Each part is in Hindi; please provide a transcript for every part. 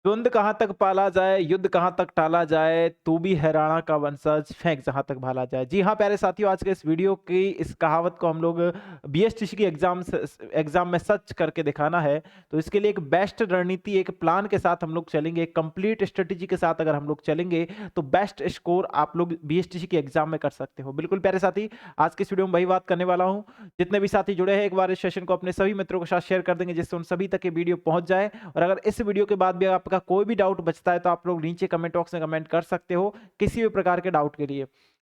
द्वंद कहाँ तक पाला जाए, युद्ध कहाँ तक टाला जाए, तू भी है राणा का वंशज, फेंक जहाँ तक भाला जाए। जी हाँ प्यारे साथियों, आज के इस वीडियो की इस कहावत को हम लोग बीएसटीसी की एग्जाम में सच करके दिखाना है। तो इसके लिए एक बेस्ट रणनीति, एक प्लान के साथ हम लोग चलेंगे, एक कंप्लीट स्ट्रेटेजी के साथ अगर हम लोग चलेंगे तो बेस्ट स्कोर आप लोग बीएसटीसी की एग्जाम में कर सकते हो। बिल्कुल प्यारे साथी, आज के इस वीडियो में वही बात करने वाला हूँ। जितने भी साथी जुड़े हैं एक बार इस सेशन को अपने सभी मित्रों के साथ शेयर कर देंगे, जिससे उन सभी तक ये वीडियो पहुंच जाए। और अगर इस वीडियो के बाद भी आपका कोई भी डाउट बचता है तो आप लोग नीचे कमेंट बॉक्स में कमेंट कर सकते हो किसी भी प्रकार के डाउट के लिए।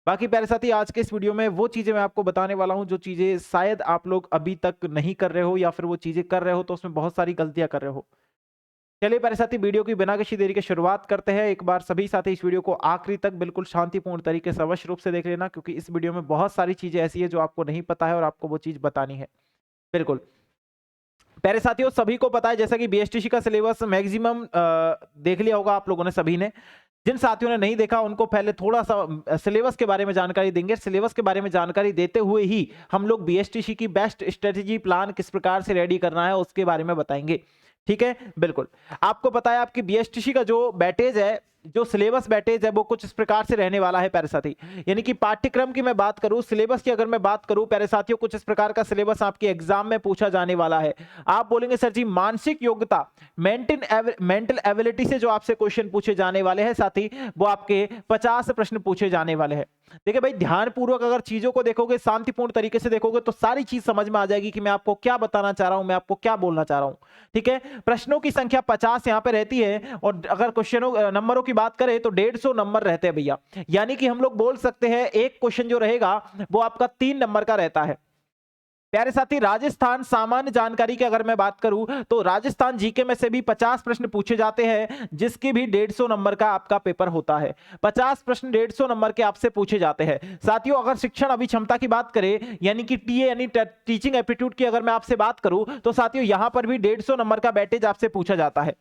बाकी प्यारे साथी, आज के इस वीडियो में वो चीजें मैं आपको बताने वाला हूं जो चीजें शायद आप लोग अभी तक नहीं कर रहे हो, या फिर वो चीजें कर रहे हो तो उसमें बहुत सारी गलतियां कर रहे हो। चलिए प्यारे साथी, वीडियो की बिना किसी देरी के शुरुआत करते हैं। एक बार सभी साथी इस वीडियो को आखिरी तक बिल्कुल शांतिपूर्ण तरीके से अवश्य रूप से देख लेना, क्योंकि इस वीडियो में बहुत सारी चीजें ऐसी है जो आपको नहीं पता है और आपको वो चीज बतानी है। बिल्कुल प्यारे साथियों, सभी को पता है जैसा कि बीएसटीसी का सिलेबस मैक्सिमम देख लिया होगा आप लोगों ने सभी ने। जिन साथियों ने नहीं देखा उनको पहले थोड़ा सा सिलेबस के बारे में जानकारी देंगे। सिलेबस के बारे में जानकारी देते हुए ही हम लोग बीएसटीसी की बेस्ट स्ट्रेटेजी प्लान किस प्रकार से रेडी करना है उसके बारे में बताएंगे। ठीक है, बिल्कुल आपको पता है आपकी बीएसटीसी का जो बैटेज है, जो सिलेबस बैटेज है, वो कुछ इस प्रकार से रहने वाला है प्यारे साथी। यानी कि पाठ्यक्रम की मैं बात करूं, सिलेबस की अगर मैं बात करूं प्यारे साथियों, कुछ इस प्रकार का सिलेबस आपके एग्जाम में पूछा जाने वाला है। आप बोलेंगे सर जी मानसिक योग्यता, मेंटल एबिलिटी से जो आपसे क्वेश्चन पूछे जाने वाले हैं साथी, वो आपके 50 प्रश्न पूछे जाने वाले हैं। देखिए भाई, ध्यानपूर्वक अगर चीजों को देखोगे, शांतिपूर्ण तरीके से देखोगे तो सारी चीज समझ में आ जाएगी कि मैं आपको क्या बताना चाह रहा हूं, मैं आपको क्या बोलना चाह रहा हूं। ठीक है, प्रश्नों की संख्या 50 यहां पे रहती है, और अगर क्वेश्चनों नंबरों की बात करें तो 150 नंबर रहते हैं भैया। यानी कि हम लोग बोल सकते हैं एक क्वेश्चन जो रहेगा वो आपका 3 नंबर का रहता है। प्यारे साथी, राजस्थान सामान्य जानकारी की अगर मैं बात करूं तो राजस्थान जीके में से भी 50 प्रश्न पूछे जाते हैं, जिसकी भी 150 नंबर का आपका पेपर होता है। 50 प्रश्न 150 नंबर के आपसे पूछे जाते हैं। साथियों, अगर शिक्षण अभिक्षमता की बात करें, यानी कि टीए यानी टीचिंग एप्टीट्यूड की अगर मैं आपसे बात करूं तो साथियों यहां पर भी 150 नंबर का बैटेज आपसे पूछा जाता है।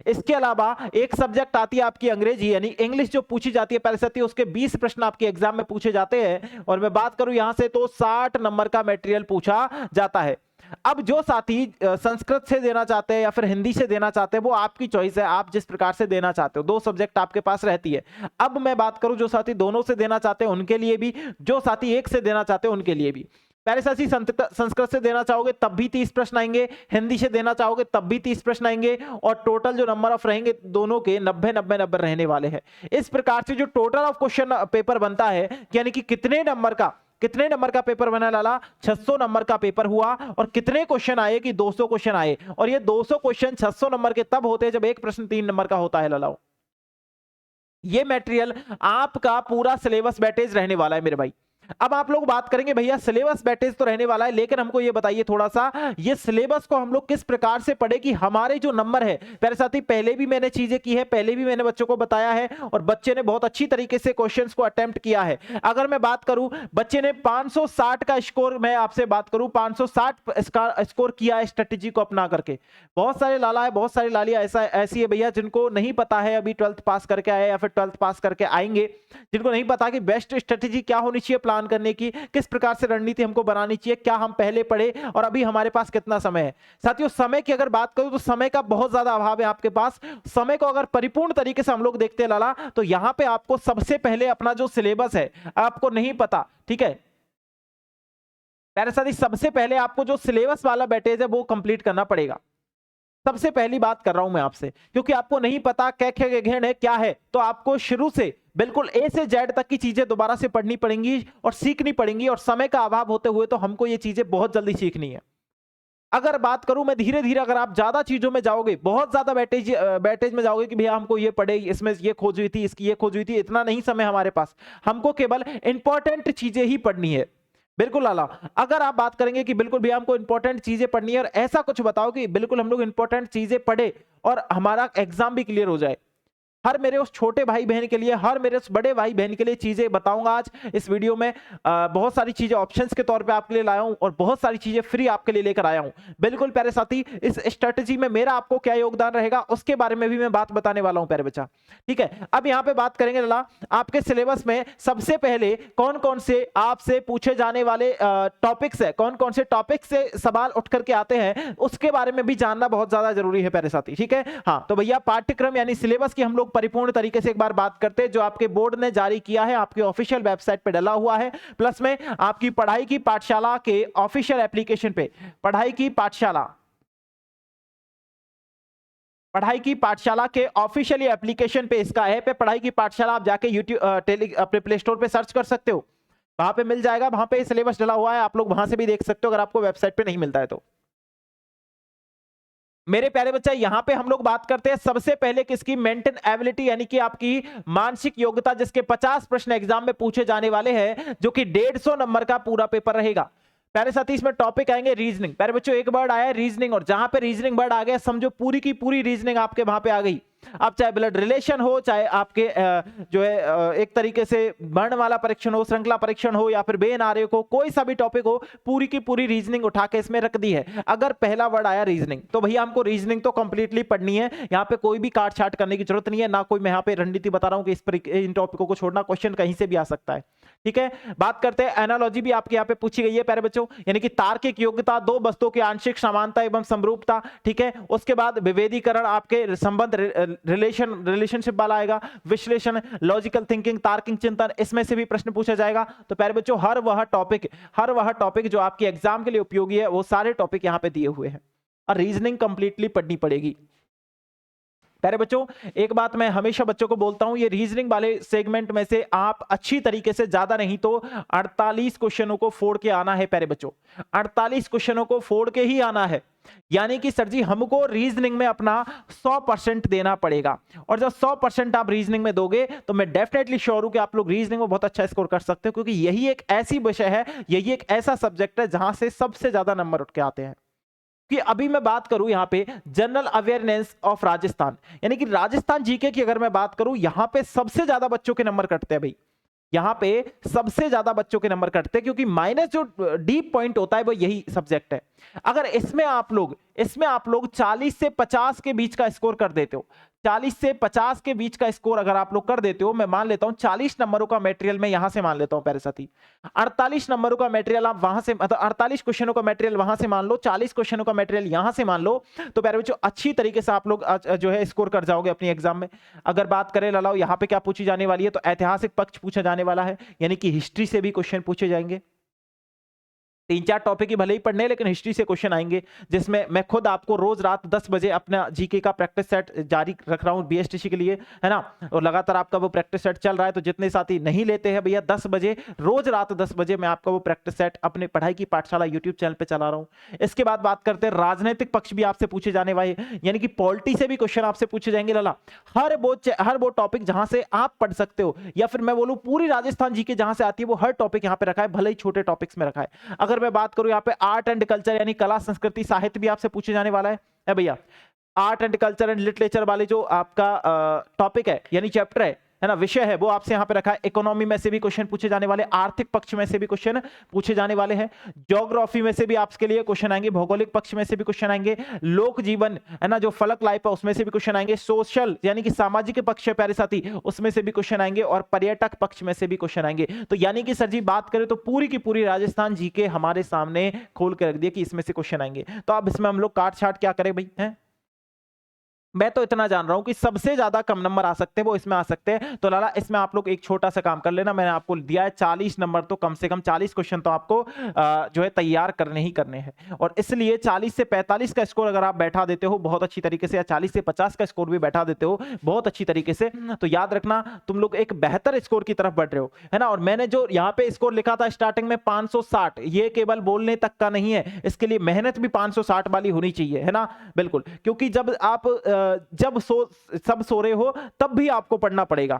इसके अलावा एक सब्जेक्ट आती है आपकी अंग्रेजी यानी इंग्लिश, जो पूछी जाती है पहले से उसके 20 प्रश्न आपके एग्जाम में पूछे जाते हैं। और मैं बात करूं यहां से तो 60 नंबर का मटेरियल पूछा जाता है। अब जो साथी संस्कृत से देना चाहते हैं या फिर हिंदी से देना चाहते हैं, वो आपकी चॉइस है, आप जिस प्रकार से देना चाहते हो। 2 सब्जेक्ट आपके पास रहती है। अब मैं बात करूं जो साथी दोनों से देना चाहते हैं उनके लिए भी, जो साथी एक से देना चाहते हैं उनके लिए भी। पहले साथी संस्कृत से देना चाहोगे तब भी 30 प्रश्न आएंगे, हिंदी से देना चाहोगे तब भी 30 प्रश्न आएंगे, और टोटल जो नंबर ऑफ रहेंगे दोनों के 90 रहने वाले हैं। इस प्रकार से जो टोटल ऑफ क्वेश्चन पेपर बनता है, यानी कि कितने नंबर का पेपर बना लाला, 600 नंबर का पेपर हुआ। और कितने क्वेश्चन आए कि 200 क्वेश्चन आए, और ये 200 क्वेश्चन 600 नंबर के तब होते हैं जब एक प्रश्न 3 नंबर का होता है लालाओ। ये मटेरियल आपका पूरा सिलेबस बैटेज रहने वाला है मेरे भाई। अब आप लोग बात करेंगे भैया सिलेबस बैटेज तो रहने वाला है, लेकिन हमको ये बताइए थोड़ा सा, ये सिलेबस को हम लोग किस प्रकार से पढ़े कि हमारे जो नंबर है, प्यारे साथी पहले भी मैंने चीजें की है, पहले भी मैंने बच्चों को बताया है, और बच्चे ने बहुत अच्छी तरीके से क्वेश्चंस को अटेम्प्ट किया है। अगर मैं बात करूं, बच्चे ने 560 का स्कोर, मैं आपसे बात करूं 560 स्कोर किया है स्ट्रेटेजी को अपना करके। बहुत सारे लाला है, बहुत सारी लालिया ऐसी है भैया जिनको नहीं पता है, अभी 12th पास करके आए या फिर 12th पास करके आएंगे, जिनको नहीं पता कि बेस्ट स्ट्रेटेजी क्या होनी चाहिए प्लान करने की, किस प्रकार से रणनीति हमको बनानी चाहिए, क्या हम पहले पढ़े और अभी हमारे पास कितना समय है। साथियों, समय की अगर बात करूं तो समय का बहुत ज्यादा अभाव है आपके पास। समय को अगर परिपूर्ण तरीके से हम लोग देखते हैं लाला, तो यहां पे आपको सबसे पहले अपना जो सिलेबस है, आपको नहीं पता, ठीक है प्यारे साथी, सबसे पहले आपको जो सिलेबस वाला बैटेज है वो कंप्लीट करना पड़ेगा। सबसे पहली बात कर रहा हूं मैं आपसे, क्योंकि आपको नहीं पता घेन है क्या है, तो आपको शुरू से बिल्कुल ए से जेड तक की चीजें दोबारा से पढ़नी पड़ेंगी और सीखनी पड़ेंगी, और समय का अभाव होते हुए तो हमको ये चीजें बहुत जल्दी सीखनी है। अगर बात करूं मैं धीरे धीरे, अगर आप ज्यादा चीजों में जाओगे, बहुत ज्यादा बैटेज में जाओगे कि भैया हमको ये पढ़े, इसमें ये खोज हुई थी, इसकी ये खोज हुई थी, इतना नहीं समय हमारे पास, हमको केवल इंपॉर्टेंट चीजें ही पढ़नी है। बिल्कुल लाला, अगर आप बात करेंगे कि बिल्कुल भैया हमको इंपॉर्टेंट चीजें पढ़नी है, और ऐसा कुछ बताओ कि बिल्कुल हम लोग इंपॉर्टेंट चीजें पढ़े और हमारा एग्जाम भी क्लियर हो जाए, हर मेरे उस छोटे भाई बहन के लिए, हर मेरे उस बड़े भाई बहन के लिए चीजें बताऊंगा आज इस वीडियो में। बहुत सारी चीजें ऑप्शंस के तौर पे आपके लिए लाया हूं और बहुत सारी चीजें फ्री आपके लिए लेकर आया हूं। बिल्कुल प्यारे साथी, इस स्ट्रेटजी में मेरा आपको क्या योगदान रहेगा उसके बारे में भी मैं बात बताने वाला हूं प्यारे बच्चा। ठीक है, अब यहां पे बात करेंगे लला, आपके सिलेबस में सबसे पहले कौन कौन से आपसे पूछे जाने वाले टॉपिक्स है, कौन कौन से टॉपिक से सवाल उठ करके आते हैं उसके बारे में भी जानना बहुत ज्यादा जरूरी है प्यारे साथी। ठीक है, हाँ तो भैया पाठ्यक्रम यानी सिलेबस की हम लोग परिपूर्ण तरीके से एक बार बात करते हैं, जो आपके बोर्ड ने जारी किया है, आपके ऑफिशियल वेबसाइट पे डला हुआ है, प्लस में आपकी पढ़ाई की पाठशाला के ऑफिशियल एप्लीकेशन पे, पढ़ाई की पाठशाला के ऑफिशियली एप्लीकेशन पे, इसका ऐप है पढ़ाई की पाठशाला, आप जाके यूट्यूब अपने प्ले स्टोर पे सर्च कर सकते हो, वहां पे मिल जाएगा, वहां पे सिलेबस डला हुआ है, आप लोग वहां से भी देख सकते हो अगर आपको वेबसाइट पे नहीं मिलता है तो। मेरे प्यारे बच्चा, यहां पे हम लोग बात करते हैं सबसे पहले किसकी, मेंटल एबिलिटी यानी कि आपकी मानसिक योग्यता, जिसके 50 प्रश्न एग्जाम में पूछे जाने वाले हैं, जो कि 150 नंबर का पूरा पेपर रहेगा। प्यारे साथी, इसमें टॉपिक आएंगे रीजनिंग। प्यारे बच्चों, एक वर्ड आया रीजनिंग, और जहां पे रीजनिंग वर्ड आ गया समझो पूरी की पूरी रीजनिंग आपके वहां पे आ गई। अब चाहे ब्लड रिलेशन हो, चाहे आपके जो है एक तरीके से वर्ण वाला परीक्षण हो, श्रृंखला परीक्षण हो, या फिर बेन आर्य को, कोई सा भी टॉपिक हो, पूरी की पूरी रीजनिंग उठा के इसमें रख दी है। अगर पहला वर्ड आया रीजनिंग, तो भैया हमको रीजनिंग तो कंप्लीटली पढ़नी है, यहाँ पे कोई भी काट छाट करने की जरूरत नहीं है, ना कोई मैं यहाँ पे रणनीति बता रहा हूँ कि इन टॉपिकों को छोड़ना, क्वेश्चन कहीं से भी आ सकता है। ठीक है, बात करते हैं एनालॉजी भी आपके यहाँ पे पूछी गई है प्यारे बच्चों, यानी कि तार्किक योग्यता, दो वस्तुओं की आंशिक समानता एवं समरूपता। ठीक है, उसके बाद विभेदीकरण, आपके संबंध रिलेशनशिप वाला आएगा, विश्लेषण, लॉजिकल थिंकिंग, तार्किक चिंतन, इसमें से भी प्रश्न पूछा जाएगा। तो प्यारे बच्चों, हर वह टॉपिक जो आपके एग्जाम के लिए उपयोगी है, वो सारे टॉपिक यहाँ पे दिए हुए हैं, और रीजनिंग कंप्लीटली पढ़नी पड़ेगी। प्यारे बच्चों, एक बात मैं हमेशा बच्चों को बोलता हूं, ये रीजनिंग वाले सेगमेंट में से आप अच्छी तरीके से, ज्यादा नहीं तो 48 क्वेश्चनों को फोड़ के आना है प्यारे बच्चों, 48 क्वेश्चनों को फोड़ के ही आना है। यानी कि सर जी हमको रीजनिंग में अपना 100% देना पड़ेगा, और जब 100% आप रीजनिंग में दोगे तो मैं डेफिनेटली श्योर हूं कि आप लोग रीजनिंग में बहुत अच्छा स्कोर कर सकते हो, क्योंकि यही एक ऐसी विषय है, यही एक ऐसा सब्जेक्ट है जहां से सबसे ज्यादा नंबर उठ के आते हैं। कि अभी मैं बात करूं यहां पे जनरल अवेयरनेस ऑफ राजस्थान, यानी कि राजस्थान जीके की अगर मैं बात करूं, यहां पे सबसे ज्यादा बच्चों के नंबर कटते हैं भाई, यहां पे सबसे ज्यादा बच्चों के नंबर कटते हैं, क्योंकि माइनस जो डीप पॉइंट होता है वो यही सब्जेक्ट है। अगर इसमें आप लोग 40 से 50 के बीच का स्कोर कर देते हो, 40 से 50 के बीच का स्कोर अगर आप लोग कर देते हो, मैं मान लेता हूं 40 नंबरों का मटेरियल मैं यहां से मान लेता हूं प्यारे साथी, 48 नंबरों का मटेरियल आप वहां से, मतलब 48 क्वेश्चनों का मटेरियल वहां से मान लो, 40 क्वेश्चनों का मटेरियल यहां से मान लो, तो प्यारे बच्चों अच्छी तरीके से आप लोग जो है स्कोर कर जाओगे अपनी एग्जाम में। अगर बात करें ललाओ यहां पे क्या पूछी जाने वाली है, तो ऐतिहासिक पक्ष पूछा जाने वाला है, यानी कि हिस्ट्री से भी क्वेश्चन पूछे जाएंगे। 3-4 टॉपिक ही भले ही पढ़ने, लेकिन हिस्ट्री से क्वेश्चन आएंगे, जिसमें मैं खुद आपको रोज रात 10 बजे अपना जीके का प्रैक्टिस सेट जारी रख रहा हूं बीएसटीसी के लिए, है ना, और लगातार आपका वो प्रैक्टिस सेट चल रहा है। तो जितने साथी नहीं लेते हैं भैया, 10 बजे रोज रात 10 बजे मैं आपका वो प्रैक्टिस सेट अपने पढ़ाई की पाठशाला यूट्यूब चैनल पर चला रहा हूं। इसके बाद बात करते हैं राजनीतिक पक्ष भी आपसे पूछे जाने वाले, यानी कि पॉलिटी से भी क्वेश्चन आपसे पूछे जाएंगे लला। हर वो टॉपिक जहां से आप पढ़ सकते हो, या फिर मैं बोलूं पूरी राजस्थान जीके जहां से आती है, वो हर टॉपिक यहां पे रखा है, भले ही छोटे टॉपिक्स में रखा है। अगर मैं बात करूं यहाँ पे आर्ट एंड कल्चर, यानी कला संस्कृति साहित्य भी आपसे पूछे जाने वाला है भैया। Art and culture and literature वाले जो आपका टॉपिक है, यानी चैप्टर है ना, विषय है, वो आपसे यहां पे रखा है। इकोनॉमी में से भी क्वेश्चन पूछे जाने वाले, आर्थिक पक्ष में से भी क्वेश्चन पूछे जाने वाले हैं, ज्योग्राफी में से भी आपके लिए क्वेश्चन आएंगे, भौगोलिक पक्ष में से भी क्वेश्चन आएंगे, लोक जीवन है ना, जो फलक लाइफ है उसमें से भी क्वेश्चन आएंगे, सोशल यानी कि सामाजिक पक्ष है प्यारे साथी, उसमें से भी क्वेश्चन आएंगे, और पर्यटक पक्ष में से भी क्वेश्चन आएंगे। तो यानी कि सर जी बात करें तो पूरी की पूरी राजस्थान जीके हमारे सामने खोल के रख दिया कि इसमें से क्वेश्चन आएंगे। तो अब इसमें हम लोग काट छाट क्या करें भाई, है मैं तो इतना जान रहा हूं कि सबसे ज्यादा कम नंबर आ सकते हैं वो इसमें आ सकते हैं। तो लाला इसमें आप लोग एक छोटा सा काम कर लेना, मैंने आपको दिया है 40 नंबर, तो कम से कम 40 क्वेश्चन तो आपको जो है तैयार करने ही करने हैं, और इसलिए 40 से 45 का स्कोर अगर आप बैठा देते हो बहुत अच्छी तरीके से, या 40 से 50 का स्कोर भी बैठा देते हो बहुत अच्छी तरीके से, तो याद रखना तुम लोग एक बेहतर स्कोर की तरफ बढ़ रहे हो, है ना। और मैंने जो यहाँ पे स्कोर लिखा था स्टार्टिंग में 560, ये केवल बोलने तक का नहीं है, इसके लिए मेहनत भी 560 वाली होनी चाहिए, है ना, बिल्कुल, क्योंकि जब आप सब सो रहे हो तब भी आपको पढ़ना पड़ेगा,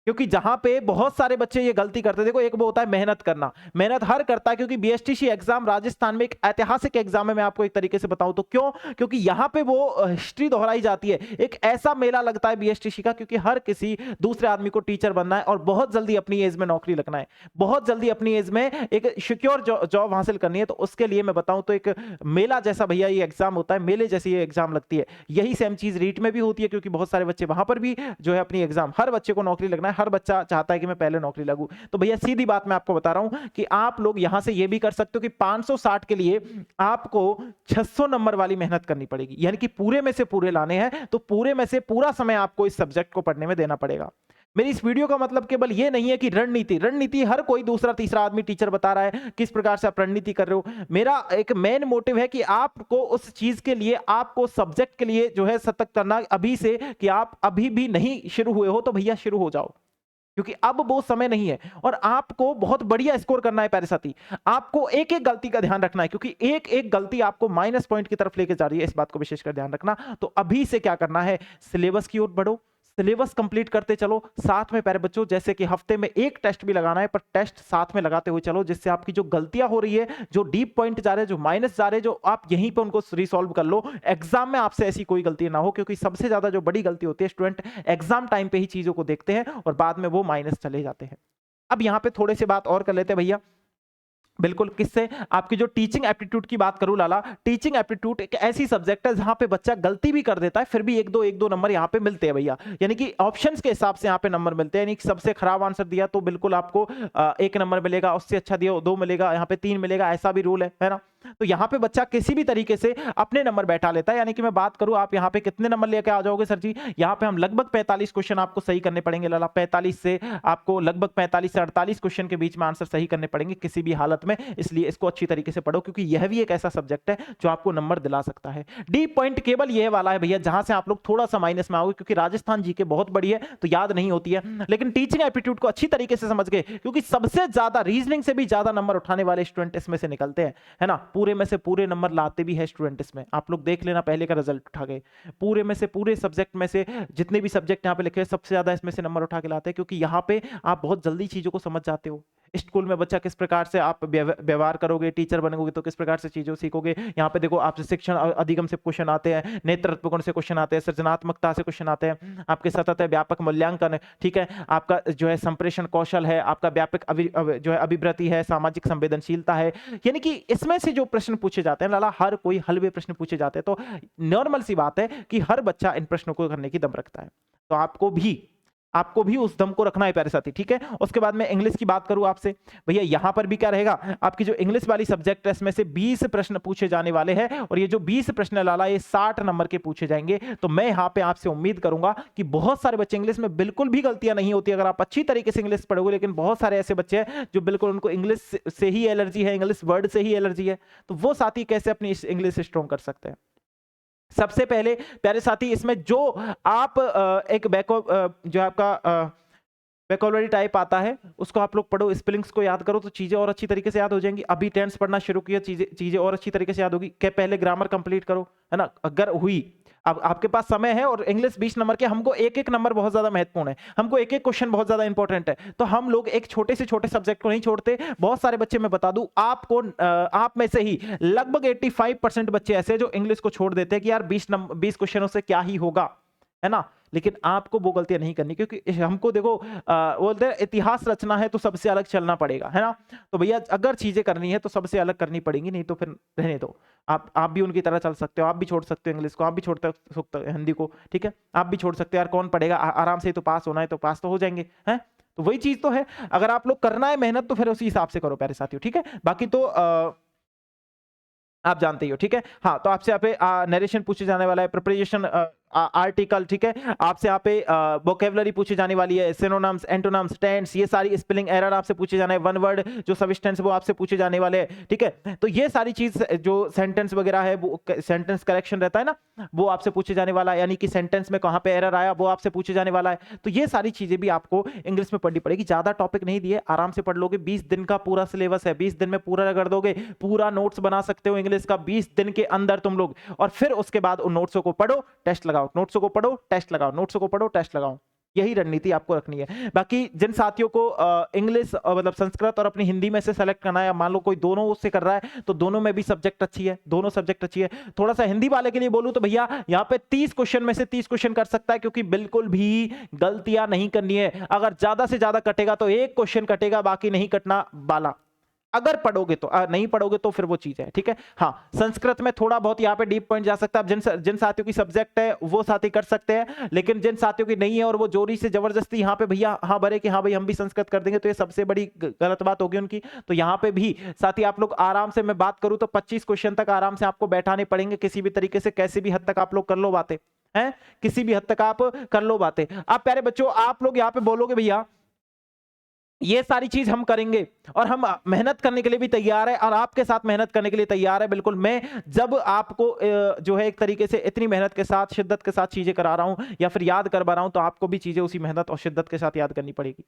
क्योंकि जहां पे बहुत सारे बच्चे ये गलती करते हैं, देखो एक वो होता है मेहनत करना, मेहनत हर करता है, क्योंकि बीएसटीसी एग्जाम राजस्थान में एक ऐतिहासिक एग्जाम है। मैं आपको एक तरीके से बताऊं तो क्यों, क्योंकि यहां पे वो हिस्ट्री दोहराई जाती है। एक ऐसा मेला लगता है बीएसटीसी का, क्योंकि हर किसी दूसरे आदमी को टीचर बनना है और बहुत जल्दी अपनी एज में नौकरी लगना है, बहुत जल्दी अपनी एज में एक सिक्योर जॉब हासिल करनी है। तो उसके लिए मैं बताऊं तो एक मेला जैसा भैया ये एग्जाम होता है, मेले जैसी ये एग्जाम लगती है। यही सेम चीज रीट में भी होती है, क्योंकि बहुत सारे बच्चे वहां पर भी जो है अपनी एग्जाम, हर बच्चे को नौकरी लगना है, हर बच्चा चाहता है कि मैं पहले नौकरी लगूं। तो भैया सीधी बात मैं आपको बता रहा हूं कि आप लोग यहां से ये भी कर सकते हो कि 560 के लिए आपको 600 नंबर वाली मेहनत करनी पड़ेगी, यानी कि पूरे में से पूरे लाने हैं, तो पूरे में से पूरा समय आपको इस सब्जेक्ट को पढ़ने में देना पड़ेगा। मेरी इस वीडियो का मतलब केवल ये नहीं है कि रणनीति हर कोई दूसरा तीसरा आदमी टीचर बता रहा है किस प्रकार से आप रणनीति कर रहे हो। मेरा एक मेन मोटिव है कि आपको उस चीज के लिए, आपको सब्जेक्ट के लिए जो है सतर्क करना अभी से, कि आप अभी भी नहीं शुरू हुए हो तो भैया शुरू हो जाओ, क्योंकि अब वो समय नहीं है और आपको बहुत बढ़िया स्कोर करना है प्यारे साथी। आपको एक एक गलती का ध्यान रखना है, क्योंकि एक एक गलती आपको माइनस पॉइंट की तरफ लेके जा रही है, इस बात को विशेषकर ध्यान रखना। तो अभी से क्या करना है, सिलेबस की ओर बढ़ो, सिलेबस कंप्लीट करते चलो। साथ में प्यारे बच्चों, जैसे कि हफ्ते में एक टेस्ट भी लगाना है, पर टेस्ट साथ में लगाते हुए चलो, जिससे आपकी जो गलतियां हो रही है, जो डीप पॉइंट जा रहे हैं, जो माइनस जा रहे हैं, जो आप यहीं पे उनको रिसॉल्व कर लो। एग्जाम में आपसे ऐसी कोई गलती ना हो, क्योंकि सबसे ज्यादा जो बड़ी गलती होती है, स्टूडेंट एग्जाम टाइम पे ही चीजों को देखते हैं और बाद में वो माइनस चले जाते हैं। अब यहां पे थोड़े से बात और कर लेते हैं भैया, बिल्कुल किससे, आपकी जो टीचिंग एप्टीट्यूड की बात करूं लाला। टीचिंग एप्टीट्यूड एक ऐसी सब्जेक्ट है जहां पे बच्चा गलती भी कर देता है, फिर भी एक दो नंबर यहां पे मिलते हैं भैया, यानी कि ऑप्शंस के हिसाब से यहां पे नंबर मिलते हैं। यानी कि सबसे खराब आंसर दिया तो बिल्कुल आपको 1 नंबर मिलेगा, उससे अच्छा दिया 2 मिलेगा, यहां पे 3 मिलेगा, ऐसा भी रूल है ना। तो यहां पे बच्चा किसी भी तरीके से अपने नंबर बैठा लेता है। यानी कि मैं बात करूं, आप यहां पे कितने नंबर लेके आ जाओगे सर जी, यहां पे हम लगभग 45 क्वेश्चन आपको सही करने पड़ेंगे लाला। 45 से आपको लगभग 45 से 48 क्वेश्चन के बीच में आंसर सही करने पड़ेंगे किसी भी हालत में। इसलिए इसको अच्छी तरीके से पढ़ो, क्योंकि यह भी एक ऐसा सब्जेक्ट है जो आपको नंबर दिला सकता है। डी पॉइंट केवल यह वाला है भैया जहां से आप लोग थोड़ा सा माइनस में आओगे, क्योंकि राजस्थान जी के बहुत बड़ी है तो याद नहीं होती है। लेकिन टीचिंग एप्टीट्यूड को अच्छी तरीके से समझ गए, क्योंकि सबसे ज्यादा रीजनिंग से भी ज्यादा नंबर उठाने वाले स्टूडेंट इसमें से निकलते हैं, है ना। पूरे में से पूरे नंबर लाते भी है स्टूडेंट इसमें, आप लोग देख लेना पहले का रिजल्ट उठा गए, पूरे में से पूरे सब्जेक्ट में से जितने भी सब्जेक्ट यहां पे लिखे हैं सबसे ज्यादा इसमें से नंबर उठा के लाते हैं, क्योंकि यहां पे आप बहुत जल्दी चीजों को समझ जाते हो। स्कूल में बच्चा किस प्रकार से आप व्यवहार करोगे, टीचर बनोगे तो किस प्रकार से चीजों सीखोगे। यहाँ पे देखो आपसे शिक्षण अधिगम से क्वेश्चन आते हैं, नेतृत्व गुण से क्वेश्चन आते हैं, सृजनात्मकता से क्वेश्चन आते हैं, आपके सतत व्यापक मूल्यांकन, ठीक है, आपका जो है संप्रेषण कौशल है, आपका व्यापक जो है अभिवृत्ति है, सामाजिक संवेदनशीलता है। यानी कि इसमें से जो प्रश्न पूछे जाते हैं लाला, हर कोई हलवे प्रश्न पूछे जाते हैं। तो नॉर्मल सी बात है कि हर बच्चा इन प्रश्नों को करने की दम रखता है, तो आपको भी उस दम को रखना है प्यारे साथी, ठीक है। उसके बाद में इंग्लिश की बात करूं आपसे भैया, यहां पर भी क्या रहेगा, आपकी जो इंग्लिश वाली सब्जेक्ट है इसमें से 20 प्रश्न पूछे जाने वाले हैं, और ये जो 20 प्रश्न लाला ये 60 नंबर के पूछे जाएंगे। तो मैं यहां पे आपसे उम्मीद करूंगा कि बहुत सारे बच्चे, इंग्लिश में बिल्कुल भी गलतियां नहीं होती अगर आप अच्छी तरीके से इंग्लिश पढ़ोगे, लेकिन बहुत सारे ऐसे बच्चे हैं जो बिल्कुल उनको इंग्लिश से ही एलर्जी है, इंग्लिश वर्ड से ही एलर्जी है। तो वो साथी कैसे अपनी इंग्लिश स्ट्रॉन्ग कर सकते हैं। सबसे पहले प्यारे साथी, इसमें जो आप एक जो आपका वोकैबुलरी टाइप आता है उसको आप लोग पढ़ो, स्पेलिंग्स को याद करो, तो चीजें और अच्छी तरीके से याद हो जाएंगी। अभी टेंस पढ़ना शुरू किया, चीजें और अच्छी तरीके से याद होगी। क्या पहले ग्रामर कंप्लीट करो, है ना, अगर हुई। अब आपके पास समय है और इंग्लिश 20 नंबर के, हमको एक एक नंबर बहुत ज्यादा महत्वपूर्ण है, हमको एक एक क्वेश्चन बहुत ज्यादा इंपॉर्टेंट है। तो हम लोग एक छोटे से छोटे सब्जेक्ट को नहीं छोड़ते। बहुत सारे बच्चे, मैं बता दूं आपको, आप में से ही लगभग 85% बच्चे ऐसे जो इंग्लिश को छोड़ देते हैं कि यार 20 क्वेश्चनों से क्या ही होगा, है ना। लेकिन आपको वो गलतियां नहीं करनी, क्योंकि हमको देखो बोलते हैं इतिहास रचना है तो सबसे अलग चलना पड़ेगा, है ना। तो भैया अगर चीजें करनी है तो सबसे अलग करनी पड़ेंगी, नहीं तो फिर रहने दो। आप भी उनकी तरह चल सकते हो, आप भी छोड़ सकते हो इंग्लिश को, आप भी छोड़ सकते हो हिंदी को, ठीक है, आप भी छोड़ सकते हो। यार कौन पढ़ेगा, आराम से तो पास होना है, तो पास तो हो जाएंगे, हैं। तो वही चीज तो है, अगर आप लोग करना है मेहनत तो फिर उसी हिसाब से करो प्यारे साथियों, ठीक है। बाकी तो आप जानते ही हो, ठीक है। हाँ, तो आपसे यहाँ पे नरेशन पूछे जाने वाला है, प्रिपरेशन आर्टिकल, ठीक है। आपसे यहाँ पे वोकैबुलरी पूछी जाने वाली है, सिनोनिम्स, एंटोनिम्स, टेंस, ये सारी स्पेलिंग एरर आपसे पूछे जाने हैं। वन वर्ड जो सबस्टेंस वो आपसे पूछे जाने वाले हैं, ठीक है। तो ये सारी चीज जो सेंटेंस वगैरह है, वो सेंटेंस करेक्शन रहता है ना, वो आपसे पूछे जाने वाला है। यानी कि सेंटेंस में कहाँ पे एरर आया वो आपसे पूछे जाने वाला है। तो ये सारी चीजें भी आपको इंग्लिश में पढ़नी पड़ेगी। ज्यादा टॉपिक नहीं दिए, आराम से पढ़ लोगे। 20 दिन का पूरा सिलेबस है, 20 दिन में पूरा रगड़ दोगे, पूरा नोट्स बना सकते हो इंग्लिश का 20 दिन के अंदर तुम लोग। और फिर उसके बाद उन नोट्सों को पढ़ो, टेस्ट लगाओ, नोट्सों को पढ़ो, टेस्ट लगाओ, नोट्सों को पढ़ो, टेस्ट लगाओ। यही रणनीति आपको रखनी है। बाकी जिन साथियों को इंग्लिश मतलब संस्कृत और अपनी हिंदी में से सेलेक्ट करना है, मान लो कोई दोनों से कर रहा है तो दोनों में भी सब्जेक्ट अच्छी है, दोनों सब्जेक्ट अच्छी है। थोड़ा सा हिंदी वाले के लिए बोलूं तो भैया यहाँ पे 30 क्वेश्चन में से 30 क्वेश्चन कर सकता है, क्योंकि बिल्कुल भी गलतियां नहीं करनी है। अगर ज्यादा से ज्यादा कटेगा तो एक क्वेश्चन कटेगा, बाकी नहीं कटना वाला। अगर पढ़ोगे तो, नहीं पढ़ोगे तो फिर वो चीज है, ठीक है। हाँ, संस्कृत में थोड़ा बहुत यहाँ पे डीप पॉइंट जा सकता है। जिन साथियों की सब्जेक्ट है वो साथी कर सकते हैं, लेकिन जिन साथियों की नहीं है और वो जोरी से जबरदस्ती यहाँ पे भैया हाँ भरे कि हाँ भाई हम भी संस्कृत कर देंगे, तो ये सबसे बड़ी गलत बात होगी उनकी। तो यहाँ पे भी साथी आप लोग आराम से, मैं बात करूं तो 25 क्वेश्चन तक आराम से आपको बैठाने पड़ेंगे, किसी भी तरीके से, कैसी भी हद तक आप लोग कर लो बातें हैं, किसी भी हद तक आप कर लो बातें। आप प्यारे बच्चों, आप लोग यहाँ पे बोलोगे भैया ये सारी चीज हम करेंगे और हम मेहनत करने के लिए भी तैयार है और आपके साथ मेहनत करने के लिए तैयार है। बिल्कुल, मैं जब आपको जो है एक तरीके से इतनी मेहनत के साथ, शिद्दत के साथ चीजें करा रहा हूं या फिर याद करवा रहा हूं, तो आपको भी चीजें उसी मेहनत और शिद्दत के साथ याद करनी पड़ेगी।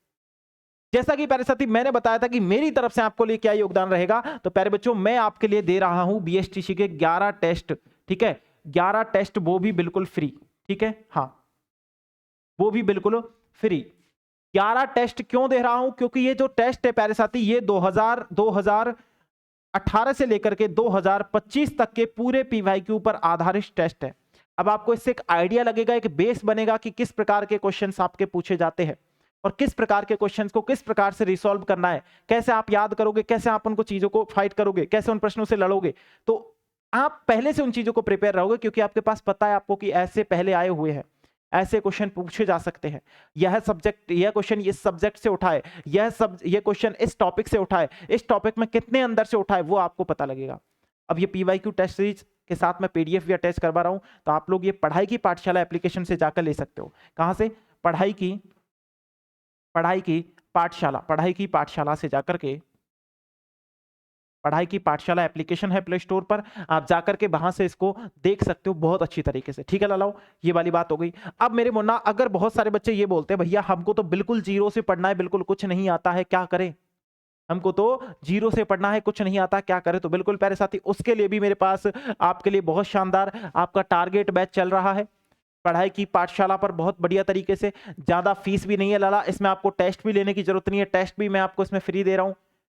जैसा कि प्यारे साथी मैंने बताया था कि मेरी तरफ से आपको लिए क्या योगदान रहेगा, तो प्यारे बच्चों मैं आपके लिए दे रहा हूं बीएसटीसी के 11 टेस्ट, ठीक है, 11 टेस्ट, वो भी बिल्कुल फ्री, ठीक है। हाँ, वो भी बिल्कुल फ्री। 11 टेस्ट क्यों दे रहा हूं? क्योंकि ये जो टेस्ट है प्यारे साथी, ये 2018 से लेकर के 2025 तक के पूरे पीवाईक्यू पर आधारित टेस्ट है। अब आपको इससे एक आइडिया लगेगा, एक बेस बनेगा कि किस प्रकार के क्वेश्चंस आपके पूछे जाते हैं और किस प्रकार के क्वेश्चंस को किस प्रकार से रिसॉल्व करना है, कैसे आप याद करोगे, कैसे आप उनको चीजों को फाइट करोगे, कैसे उन प्रश्नों से लड़ोगे। तो आप पहले से उन चीजों को प्रिपेयर रहोगे, क्योंकि आपके पास पता है आपको कि ऐसे पहले आए हुए हैं, ऐसे क्वेश्चन पूछे जा सकते हैं। यह सब्जेक्ट, यह क्वेश्चन इस सब्जेक्ट से उठाए, यह क्वेश्चन इस टॉपिक से उठाए, इस टॉपिक में कितने अंदर से उठाए, वो आपको पता लगेगा। अब ये पीवाईक्यू टेस्ट सीरीज के साथ मैं पीडीएफ भी अटैच करवा रहा हूं, तो आप लोग ये पढ़ाई की पाठशाला एप्लीकेशन से जाकर ले सकते हो। कहां से? पढ़ाई की पाठशाला से जाकर के, पढ़ाई की पाठशाला एप्लीकेशन है प्ले स्टोर पर, आप जाकर के वहां से इसको देख सकते हो बहुत अच्छी तरीके से, ठीक है लालाओ। ये वाली बात हो गई। अब मेरे मुन्ना, अगर बहुत सारे बच्चे ये बोलते हैं भैया हमको तो बिल्कुल जीरो से पढ़ना है, बिल्कुल कुछ नहीं आता है, क्या करें? हमको तो जीरो से पढ़ना है, कुछ नहीं आता, क्या करें? तो बिल्कुल प्यारे साथी, उसके लिए भी मेरे पास आपके लिए बहुत शानदार आपका टारगेट बैच चल रहा है पढ़ाई की पाठशाला पर, बहुत बढ़िया तरीके से। ज्यादा फीस भी नहीं है लाला, इसमें आपको टेस्ट भी लेने की जरूरत नहीं है, टेस्ट भी मैं आपको इसमें फ्री दे रहा हूं,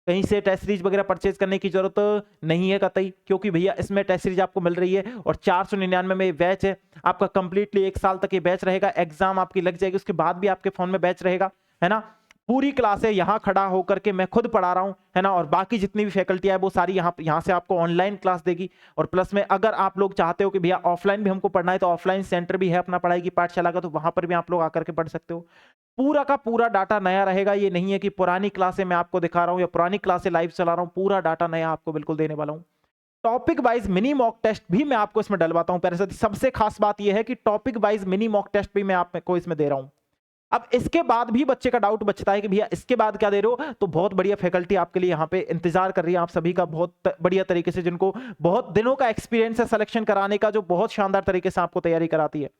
कहीं से टेस्ट सीरीज वगैरह परचेज करने की जरूरत नहीं है कतई, क्योंकि भैया इसमें टेस्ट सीरीज आपको मिल रही है और 499 में बैच है आपका, कंप्लीटली 1 साल तक ये बैच रहेगा। एग्जाम आपकी लग जाएगी, उसके बाद भी आपके फोन में बैच रहेगा, है ना। पूरी क्लास है, यहाँ खड़ा होकर के मैं खुद पढ़ा रहा हूँ, है ना, और बाकी जितनी भी फैकल्टी है वो सारी यहाँ से आपको ऑनलाइन क्लास देगी। और प्लस में अगर आप लोग चाहते हो कि भैया ऑफलाइन भी हमको पढ़ना है, तो ऑफलाइन सेंटर भी है अपना पढ़ाई की पाठशाला का, तो वहां पर भी आप लोग आकर के पढ़ सकते हो। पूरा का पूरा डाटा नया रहेगा, ये नहीं है कि पुरानी क्लासें मैं आपको दिखा रहा हूं या पुरानी क्लासें लाइव चला रहा हूं, पूरा डाटा नया आपको बिल्कुल देने वाला हूं। Topic wise mini mock test भी मैं आपको इसमें डलवाता हूं प्यारे साथी। सबसे खास बात यह है कि topic wise mini mock test भी मैं आपको इसमें दे रहा हूं। अब इसके बाद भी बच्चे का डाउट बचता है कि भैया इसके बाद क्या दे रहे हो, तो बहुत बढ़िया फैकल्टी आपके लिए यहाँ पे इंतजार कर रही है, आप सभी का बहुत बढ़िया तरीके से, जिनको बहुत दिनों का एक्सपीरियंस है सिलेक्शन कराने का, जो बहुत शानदार तरीके से आपको तैयारी कराती है।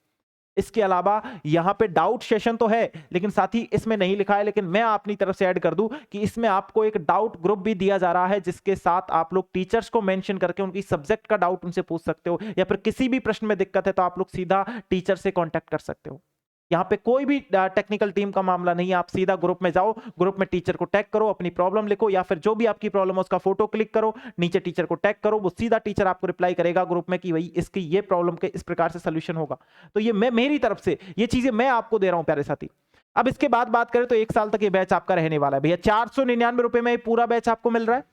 इसके अलावा यहाँ पे डाउट सेशन तो है, लेकिन साथ ही इसमें नहीं लिखा है, लेकिन मैं अपनी तरफ से ऐड कर दूं कि इसमें आपको एक डाउट ग्रुप भी दिया जा रहा है, जिसके साथ आप लोग टीचर्स को मेंशन करके उनकी सब्जेक्ट का डाउट उनसे पूछ सकते हो, या फिर किसी भी प्रश्न में दिक्कत है तो आप लोग सीधा टीचर से कॉन्टेक्ट कर सकते हो। यहाँ पे कोई भी टेक्निकल टीम का मामला नहीं है, आप सीधा ग्रुप में जाओ, ग्रुप में टीचर को टैग करो, अपनी प्रॉब्लम लिखो, या फिर जो भी आपकी प्रॉब्लम है उसका फोटो क्लिक करो, नीचे टीचर को टैग करो, वो सीधा टीचर आपको रिप्लाई करेगा ग्रुप में कि भाई इसकी ये प्रॉब्लम के इस प्रकार से सोल्यूशन होगा। तो ये मैं मेरी तरफ से ये चीजें मैं आपको दे रहा हूं प्यारे साथी। अब इसके बाद बात करें तो 1 साल तक ये बैच आपका रहने वाला है भैया। 499 रुपए में पूरा बैच आपको मिल रहा है।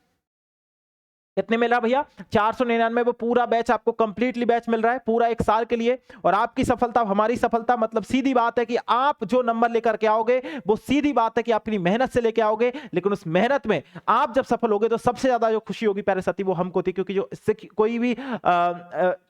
कितने मिल रहा भैया? 499 वो पूरा बैच आपको कंप्लीटली बैच मिल रहा है पूरा 1 साल के लिए। और आपकी सफलता हमारी सफलता, मतलब सीधी बात है कि आप जो नंबर लेकर के आओगे वो सीधी बात है कि आपकी मेहनत से लेके आओगे, लेकिन उस मेहनत में आप जब सफल होगे तो सबसे ज्यादा जो खुशी होगी प्यारे साथी वो हमको थी, क्योंकि जो इससे कोई भी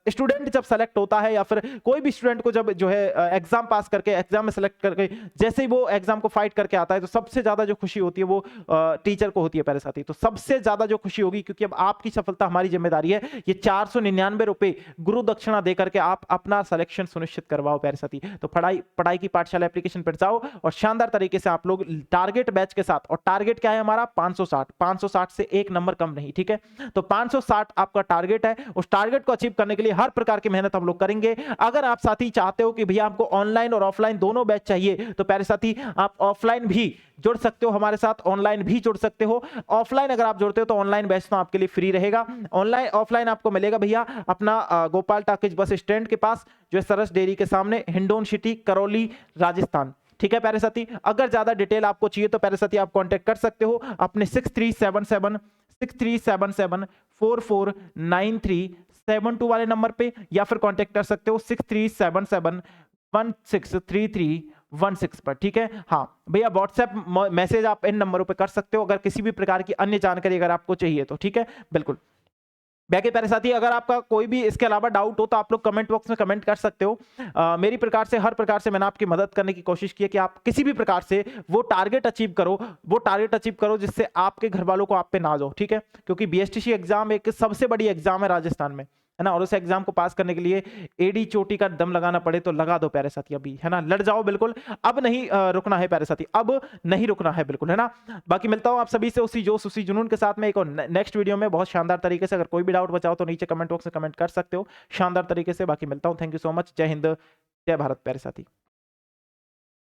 स्टूडेंट जब सेलेक्ट होता है, या फिर कोई भी स्टूडेंट को जब जो है एग्जाम पास करके, एग्जाम में सेलेक्ट करके जैसे ही वो एग्जाम को फाइट करके आता है, तो सबसे ज्यादा जो खुशी होती है वो टीचर को होती है प्यारे साथी। तो सबसे ज्यादा जो खुशी होगी, क्योंकि अब आपकी सफलता हमारी जिम्मेदारी है। ये 499 रुपए गुरु दक्षिणा देकर के आप अपना सिलेक्शन सुनिश्चित करवाओ प्यारे साथी। तो पढ़ाई की पाठशाला एप्लीकेशन पर जाओ और शानदार तरीके से आप लोग टारगेट बैच के साथ, और टारगेट क्या है हमारा 560 से एक नंबर कम नहीं, ठीक है। तो 560 आपका टारगेट है। उस टारगेट को अचीव करने के लिए हर प्रकार की मेहनत हम लोग करेंगे। अगर आप साथी चाहते हो कि भैया आपको ऑनलाइन और ऑफलाइन दोनों बैच चाहिए, तो प्यारे साथी आप ऑफलाइन भी जुड़ सकते हो हमारे साथ, ऑनलाइन भी जुड़ सकते हो। ऑफलाइन अगर आप जुड़ते हो तो ऑनलाइन बैच तो आपके लिए फ्री रहेगा। ऑनलाइन ऑफलाइन आपको मिलेगा भैया अपना गोपाल टाकिज बस स्टैंड के पास, जो है सरस डेयरी के सामने, हिंडोन सिटी, करौली, राजस्थान, ठीक है प्यारे साथी। अगर ज्यादा डिटेल आपको चाहिए तो प्यारे साथी आप कांटेक्ट कर सकते हो अपने 6377 वाले नंबर पे, या फिर कांटेक्ट कर सकते हो 6377163316 पर, ठीक है। हाँ भैया व्हाट्सएप मैसेज आप इन नंबरों पे कर सकते हो अगर किसी भी प्रकार की अन्य जानकारी अगर आपको चाहिए तो, ठीक है, बिल्कुल। बाकी प्यारे साथी अगर आपका कोई भी इसके अलावा डाउट हो तो आप लोग कमेंट बॉक्स में कमेंट कर सकते हो। मेरी प्रकार से हर प्रकार से मैंने आपकी मदद करने की कोशिश की है कि आप किसी भी प्रकार से वो टारगेट अचीव करो जिससे आपके घर वालों को आप पे नाज हो, ठीक है। क्योंकि बीएसटीसी एग्जाम एक सबसे बड़ी एग्जाम है राजस्थान में, है ना, और उस एग्जाम को पास करने के लिए एडी चोटी का दम लगाना पड़े तो लगा दो प्यारे साथी अभी, है ना, लड़ जाओ बिल्कुल। अब नहीं रुकना है प्यारे साथी, अब नहीं रुकना है बिल्कुल, है ना। बाकी मिलता हूं आप सभी से उसी जोश उसी जुनून के साथ में एक और नेक्स्ट वीडियो में बहुत शानदार तरीके से। अगर कोई भी डाउट बचाओ तो नीचे कमेंट बॉक्स में कमेंट कर सकते हो शानदार तरीके से। बाकी मिलता हूं, थैंक यू सो मच, जय हिंद, जय भारत प्यारे साथी।